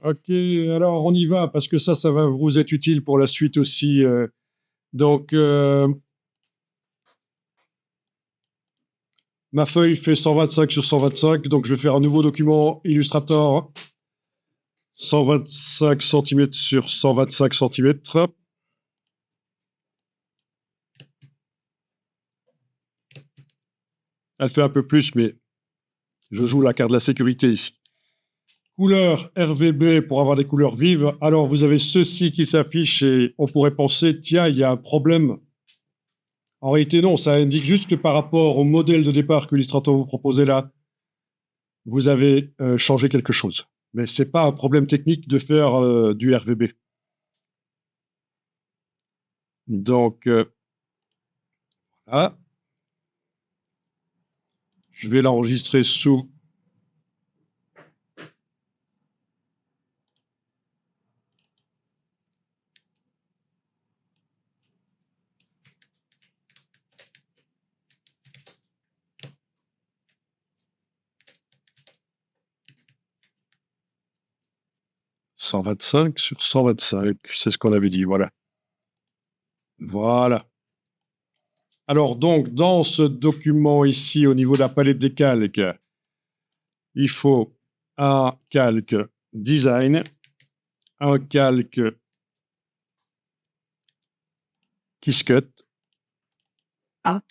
Ok, alors on y va, parce que ça va vous être utile pour la suite aussi. Donc, ma feuille fait 125 sur 125, donc je vais faire un nouveau document Illustrator, 125 cm sur 125 cm. Elle fait un peu plus, mais je joue la carte de la sécurité ici. Couleur RVB pour avoir des couleurs vives. Alors, vous avez ceci qui s'affiche et on pourrait penser, tiens, il y a un problème. En réalité, non, ça indique juste que par rapport au modèle de départ que Illustrator vous proposait là, vous avez changé quelque chose. Mais ce n'est pas un problème technique de faire du RVB. Donc, là, je vais l'enregistrer sous 125 sur 125. C'est ce qu'on avait dit, voilà. Voilà. Alors donc, dans ce document ici, au niveau de la palette des calques, il faut un calque design, un calque Quiscut, un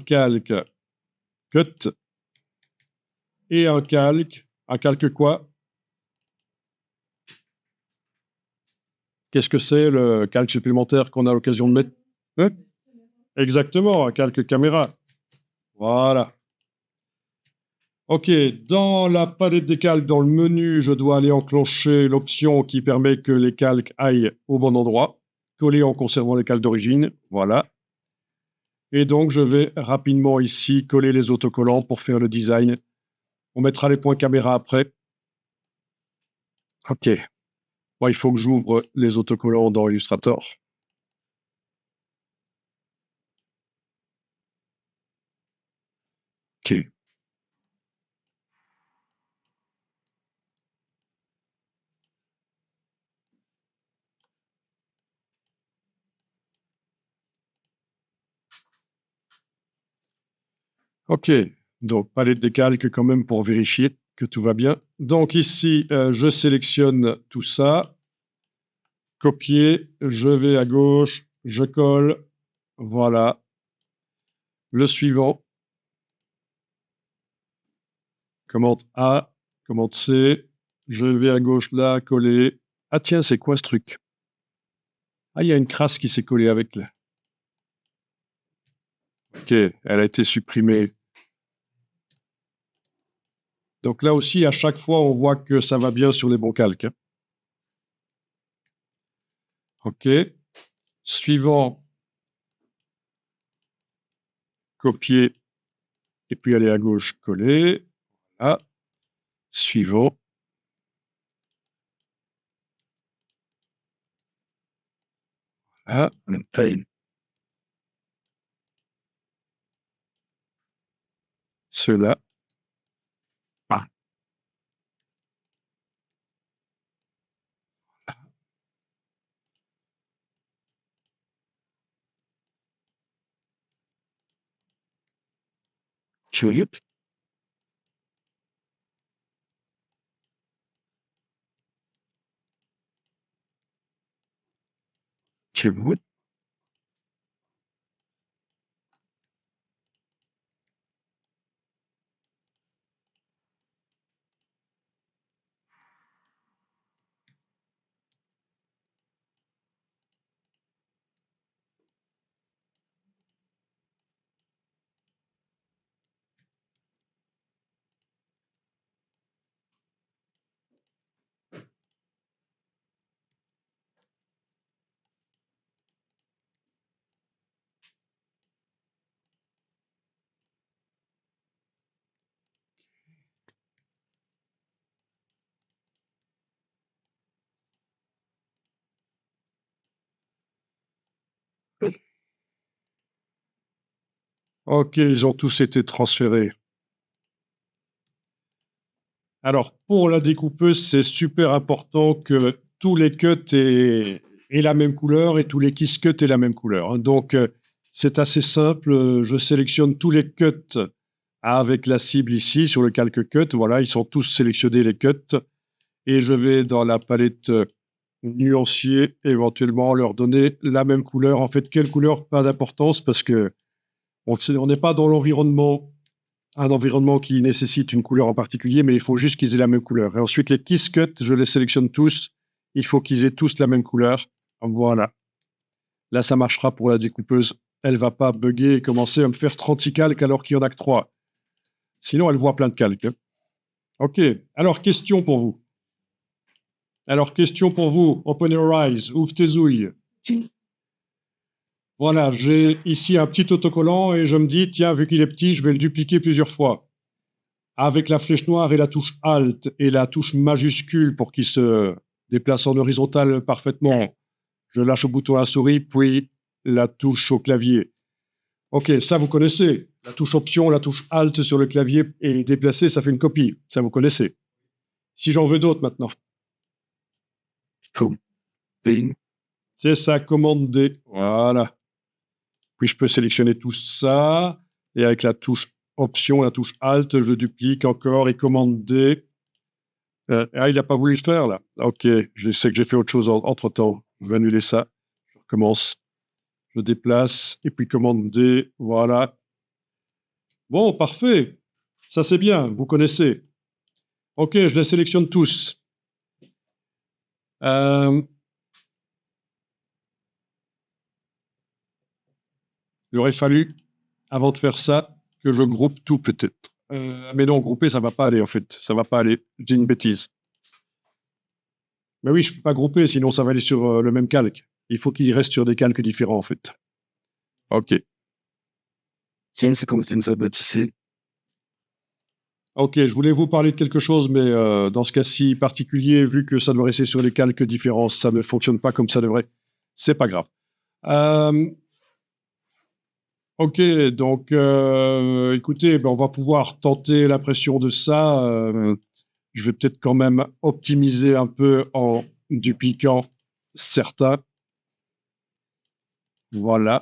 calque cut et un calque quoi? Qu'est-ce que c'est le calque supplémentaire qu'on a l'occasion de mettre? Hein? Exactement, un calque caméra. Voilà. Ok, dans la palette des calques, dans le menu, je dois aller enclencher l'option qui permet que les calques aillent au bon endroit, coller en conservant les calques d'origine. Voilà. Et donc, je vais rapidement ici coller les autocollants pour faire le design. On mettra les points caméra après. Ok. Bon, il faut que j'ouvre les autocollants dans Illustrator. Ok. Ok. Donc, palette des calques quand même pour vérifier que tout va bien. Donc ici, je sélectionne tout ça. Copier, je vais à gauche, je colle. Voilà. Le suivant. Commande A, commande C. Je vais à gauche là, coller. Ah tiens, c'est quoi ce truc? Ah, il y a une crasse qui s'est collée avec là. Ok, elle a été supprimée. Donc là aussi, à chaque fois, on voit que ça va bien sur les bons calques, hein. Ok. Suivant. Copier. Et puis aller à gauche, coller. Voilà. Suivant. Voilà. Ceux-là. Curieux. Curieux. Ok, ils ont tous été transférés. Alors, pour la découpeuse, c'est super important que tous les cuts aient la même couleur et tous les kiss cuts aient la même couleur, hein. Donc, c'est assez simple. Je sélectionne tous les cuts avec la cible ici sur le calque cut. Voilà, ils sont tous sélectionnés, les cuts. Et je vais dans la palette nuancier, éventuellement leur donner la même couleur. En fait, quelle couleur, pas d'importance parce que on n'est pas dans l'environnement, un environnement qui nécessite une couleur en particulier, mais il faut juste qu'ils aient la même couleur. Et ensuite, les kiss cuts, je les sélectionne tous. Il faut qu'ils aient tous la même couleur. Voilà. Là, ça marchera pour la découpeuse. Elle va pas bugger et commencer à me faire 36 calques alors qu'il y en a que 3. Sinon, elle voit plein de calques, hein. OK. Alors, question pour vous. Open your eyes. Ouvre tes ouilles. Voilà, j'ai ici un petit autocollant et je me dis, tiens, vu qu'il est petit, je vais le dupliquer plusieurs fois. Avec la flèche noire et la touche Alt et la touche majuscule pour qu'il se déplace en horizontal parfaitement, je lâche au bouton à la souris, puis la touche au clavier. Ok, ça vous connaissez. La touche Option, la touche Alt sur le clavier et déplacer, ça fait une copie. Ça vous connaissez. Si j'en veux d'autres maintenant. C'est ça, commande D. Voilà. Puis je peux sélectionner tout ça. Et avec la touche Option, la touche Alt, je duplique encore et commande D. Il n'a pas voulu le faire, là. Ok, je sais que j'ai fait autre chose entre-temps. Je vais annuler ça. Je recommence. Je déplace et puis commande D. Voilà. Bon, parfait. Ça, c'est bien. Vous connaissez. Ok, je les sélectionne tous. Il aurait fallu, avant de faire ça, que je groupe tout peut-être. Mais non, grouper, ça va pas aller en fait. Ça va pas aller. J'ai une bêtise. Mais oui, je peux pas grouper, sinon ça va aller sur le même calque. Il faut qu'il reste sur des calques différents en fait. Ok. Ok, je voulais vous parler de quelque chose, mais dans ce cas-ci particulier, vu que ça doit rester sur des calques différents, ça ne fonctionne pas comme ça devrait. C'est pas grave. Ok, donc écoutez, ben, on va pouvoir tenter l'impression de ça. Je vais peut-être quand même optimiser un peu en dupliquant certains. Voilà.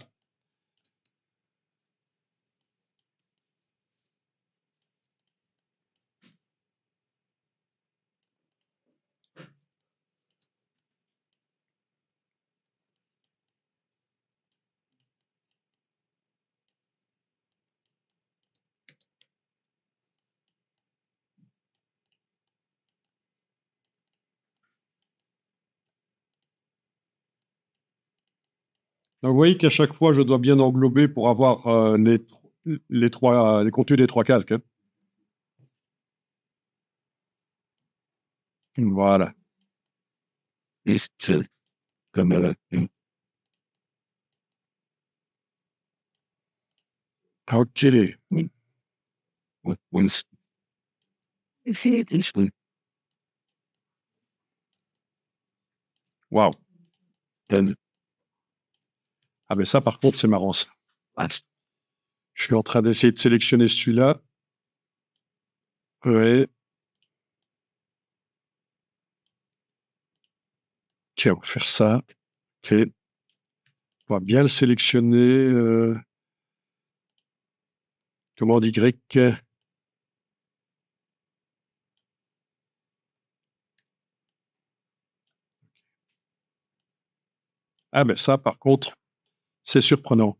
Donc vous voyez qu'à chaque fois, je dois bien englober pour avoir les contenus des trois calques, hein. Voilà. Ok. Waouh. Ah ben ça, par contre, c'est marrant ça. Je suis en train d'essayer de sélectionner celui-là. Ouais. Ok, on va faire ça. Ok. On va bien le sélectionner. Commande Y. Ah ben ça, par contre, c'est surprenant.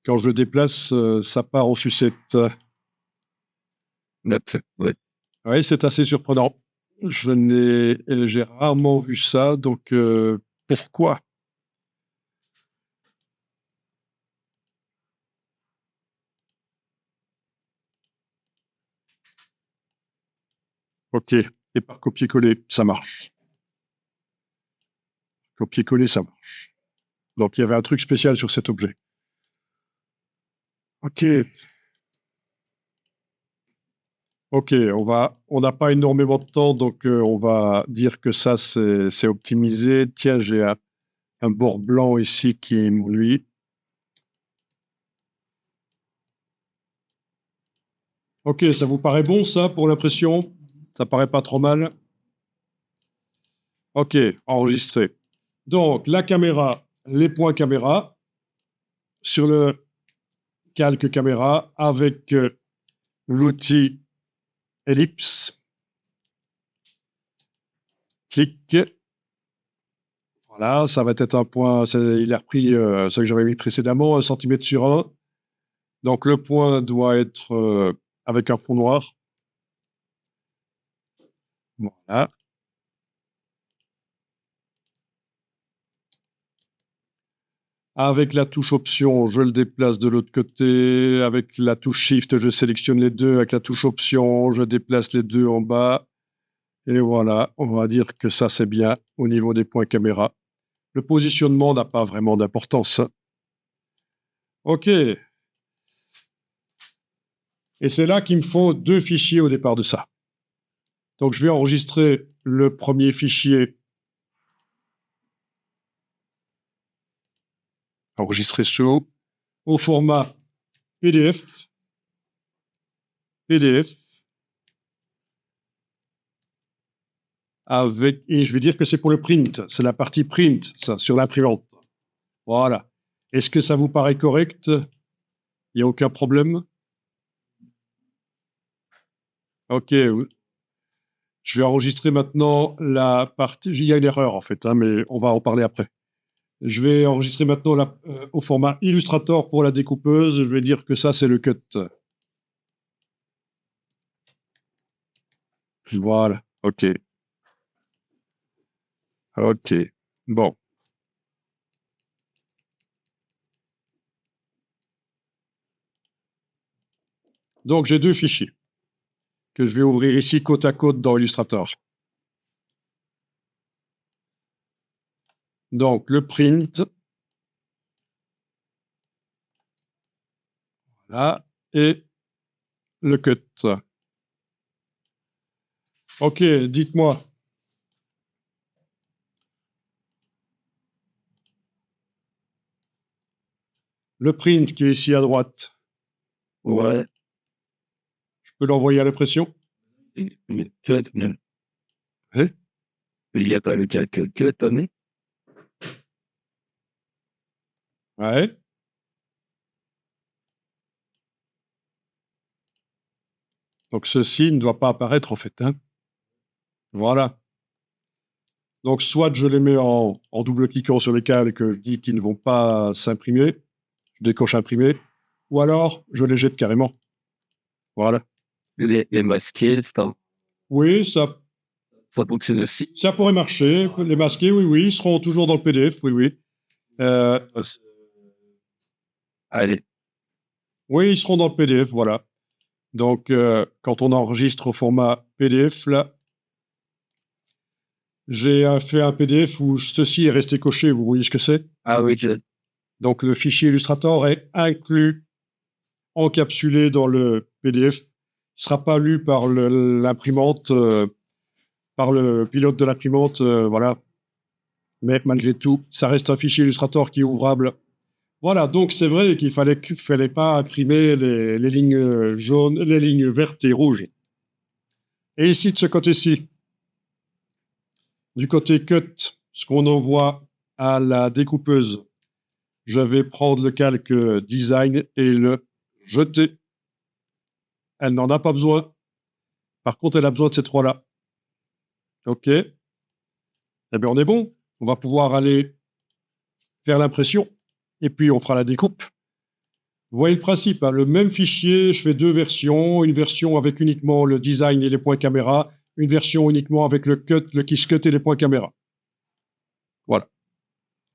Quand je le déplace, ça part en sucette. Oui, c'est assez surprenant. J'ai rarement vu ça, donc pourquoi? Ok. Et par copier-coller, ça marche. Copier-coller, ça marche. Donc il y avait un truc spécial sur cet objet. Ok. Ok, on n'a pas énormément de temps, donc on va dire que ça c'est optimisé. Tiens, j'ai un bord blanc ici qui est lui. Ok, ça vous paraît bon ça pour l'impression? Ça paraît pas trop mal. OK, enregistré. Donc, la caméra, les points caméra sur le calque caméra avec l'outil ellipse. Clic. Voilà, ça va être un point. Il a repris ce que j'avais mis précédemment, 1 cm sur 1. Donc, le point doit être avec un fond noir. Voilà. Avec la touche option, je le déplace de l'autre côté. Avec la touche shift, je sélectionne les deux. Avec la touche option, je déplace les deux en bas. Et voilà, on va dire que ça, c'est bien au niveau des points caméra. Le positionnement n'a pas vraiment d'importance. OK. Et c'est là qu'il me faut 2 fichiers au départ de ça. Donc, je vais enregistrer le premier fichier. Enregistrer au format PDF. Et je vais dire que c'est pour le print. C'est la partie print, ça, sur l'imprimante. Voilà. Est-ce que ça vous paraît correct? Il n'y a aucun problème? OK. Je vais enregistrer maintenant la partie. Il y a une erreur, en fait, hein, mais on va en parler après. Je vais enregistrer maintenant au format Illustrator pour la découpeuse. Je vais dire que ça, c'est le cut. Voilà. OK. OK. Bon. Donc, j'ai 2 fichiers que je vais ouvrir ici côte à côte dans Illustrator. Donc, le print. Voilà. Et le cut. OK, dites-moi. Le print qui est ici à droite. Ouais. Je peux l'envoyer à l'impression? Mais cut, non. Hein? Il n'y a pas le calque cut, Tommy? Ouais. Donc, ceci ne doit pas apparaître, en fait, hein. Voilà. Donc, soit je les mets en double-cliquant sur les calques, je dis qu'ils ne vont pas s'imprimer, je décoche imprimer, ou alors je les jette carrément. Voilà. Les masqués, Oui, ça fonctionne aussi. ça pourrait marcher. Les masqués, oui, ils seront toujours dans le PDF, oui. Allez. Oui, ils seront dans le PDF, voilà. Donc, quand on enregistre au format PDF, là, j'ai fait un PDF où ceci est resté coché, vous voyez ce que c'est? Ah oui, Donc, le fichier Illustrator est inclus, encapsulé dans le PDF. Il ne sera pas lu par l'imprimante, par le pilote de l'imprimante, voilà. Mais malgré tout, ça reste un fichier Illustrator qui est ouvrable. Voilà, donc c'est vrai qu'il fallait pas imprimer les lignes jaunes, les lignes vertes et rouges. Et ici, de ce côté-ci, du côté cut, ce qu'on envoie à la découpeuse, je vais prendre le calque design et le jeter. Elle n'en a pas besoin. Par contre, elle a besoin de ces trois-là. OK. Eh bien, on est bon. On va pouvoir aller faire l'impression et puis on fera la découpe. Vous voyez le principe, hein, le même fichier, je fais 2 versions, une version avec uniquement le design et les points caméra, une version uniquement avec le cut, le kiss cut et les points caméra. Voilà.